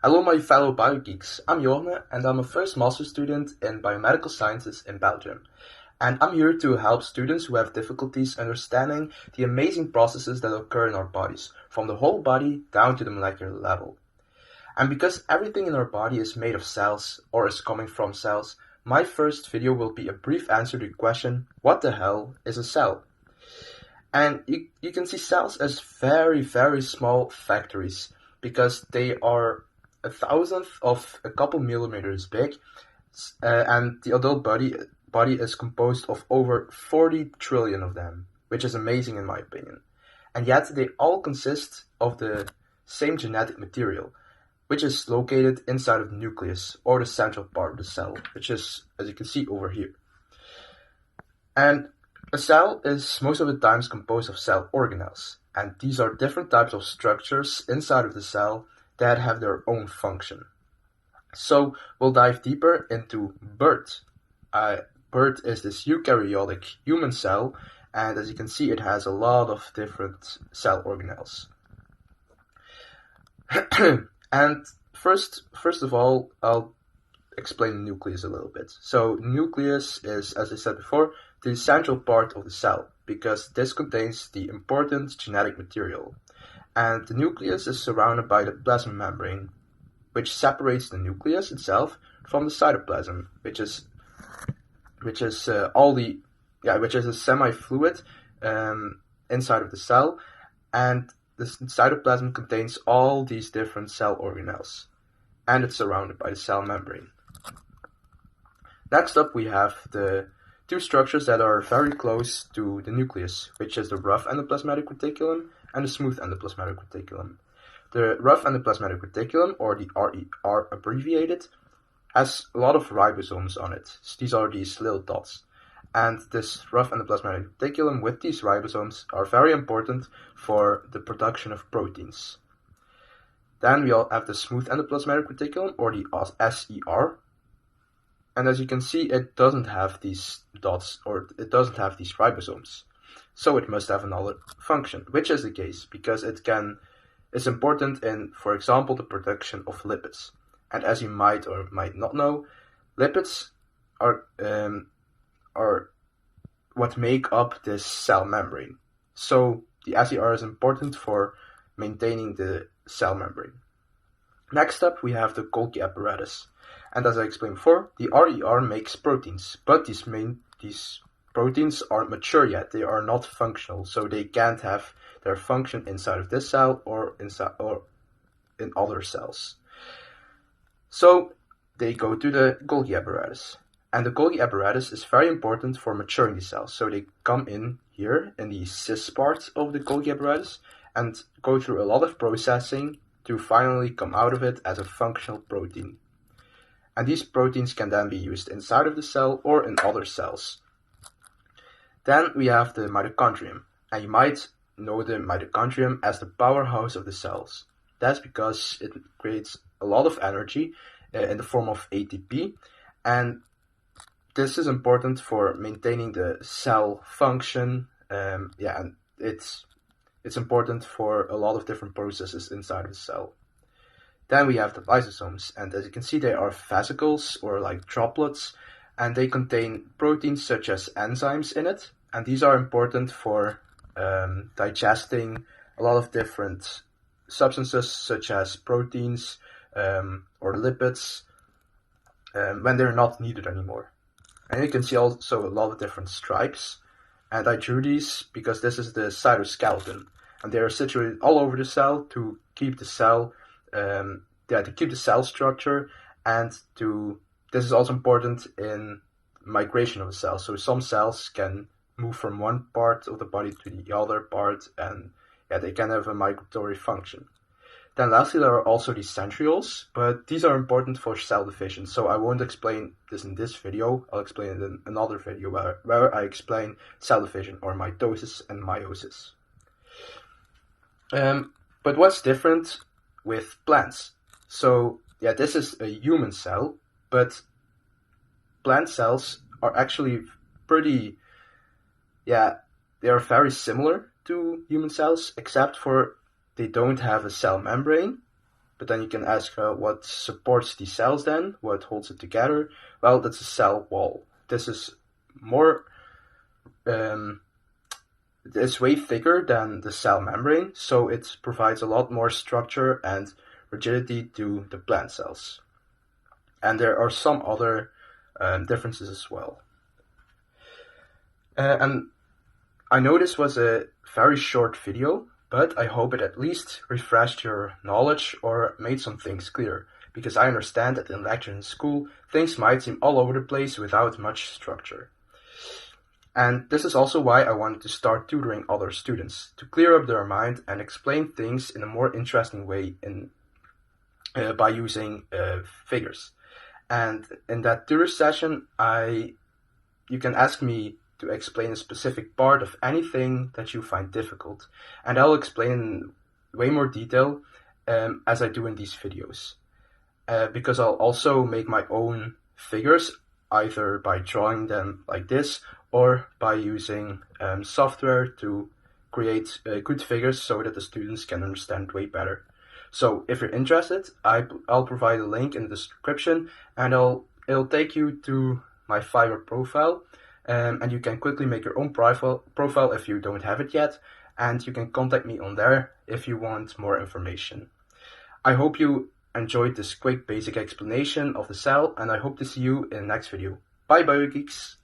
Hello, my fellow biogeeks. I'm Jorne, and I'm a first master student in biomedical sciences in Belgium. And I'm here to help students who have difficulties understanding the amazing processes that occur in our bodies, from the whole body down to the molecular level. And because everything in our body is made of cells, or is coming from cells, my first video will be a brief answer to the question, what the hell is a cell? And you can see cells as very, very small factories because they are a thousandth of a couple millimeters big, and the adult body is composed of over 40 trillion of them, which is amazing in my opinion. And yet they all consist of the same genetic material, which is located inside of the nucleus, or the central part of the cell, which is, as you can see over here. And a cell is most of the times composed of cell organelles, and these are different types of structures inside of the cell that have their own function. So we'll dive deeper into BERT. BERT is this eukaryotic human cell, and as you can see, it has a lot of different cell organelles. And first of all, I'll explain the nucleus a little bit. So nucleus is, as I said before, the central part of the cell, because this contains the important genetic material. And the nucleus is surrounded by the plasma membrane, which separates the nucleus itself from the cytoplasm, which is a semi-fluid inside of the cell, and the cytoplasm contains all these different cell organelles, and it's surrounded by the cell membrane. Next up, we have the two structures that are very close to the nucleus, which is the rough endoplasmatic reticulum and the smooth endoplasmatic reticulum. The rough endoplasmatic reticulum, or the RER abbreviated, has a lot of ribosomes on it. These are these little dots. And this rough endoplasmatic reticulum with these ribosomes are very important for the production of proteins. Then we all have the smooth endoplasmatic reticulum, or the SER. And as you can see, it doesn't have these dots, or it doesn't have these ribosomes. So it must have another function, which is the case, because it's important in, for example, the production of lipids. And as you might or might not know, lipids are what make up this cell membrane. So the SER is important for maintaining the cell membrane. Next up, we have the Golgi apparatus. And as I explained before, the RER makes proteins, but these proteins aren't mature yet. They are not functional, so they can't have their function inside of this cell or in other cells. So they go to the Golgi apparatus. And the Golgi apparatus is very important for maturing the cells. So they come in here in the cis part of the Golgi apparatus and go through a lot of processing to finally come out of it as a functional protein. And these proteins can then be used inside of the cell or in other cells. Then we have the mitochondrium, and you might know the mitochondrium as the powerhouse of the cells. That's because it creates a lot of energy in the form of ATP, and this is important for maintaining the cell function. And it's important for a lot of different processes inside of the cell. Then we have the lysosomes, and as you can see, they are vesicles or like droplets, and they contain proteins such as enzymes in it, and these are important for digesting a lot of different substances such as proteins or lipids when they're not needed anymore. And you can see also a lot of different stripes, and I drew these because this is the cytoskeleton, and they are situated all over the cell to keep the cell structure, and this is also important in migration of the cell. So some cells can move from one part of the body to the other part, and they can have a migratory function. Then lastly, there are also these centrioles, but these are important for cell division, so I won't explain this in this video. I'll explain it in another video where I explain cell division, or mitosis and meiosis. But what's different with plants? So this is a human cell, but plant cells are actually they are very similar to human cells, except for they don't have a cell membrane, But then you can ask what supports these cells then, what holds it together? Well, that's a cell wall. This is more, it's way thicker than the cell membrane, so it provides a lot more structure and rigidity to the plant cells. And there are some other differences as well. And I know this was a very short video, but I hope it at least refreshed your knowledge or made some things clear, because I understand that in lecture and school, things might seem all over the place without much structure. And this is also why I wanted to start tutoring other students, to clear up their mind and explain things in a more interesting way by using figures. And in that tutor session, you can ask me to explain a specific part of anything that you find difficult, and I'll explain in way more detail as I do in these videos. Because I'll also make my own figures, either by drawing them like this or by using software to create good figures so that the students can understand way better. So if you're interested, I'll provide a link in the description, and it'll take you to my Fiverr profile, and you can quickly make your own profile if you don't have it yet, and you can contact me on there if you want more information. I hope you enjoyed this quick basic explanation of the cell, and I hope to see you in the next video. Bye bye, geeks!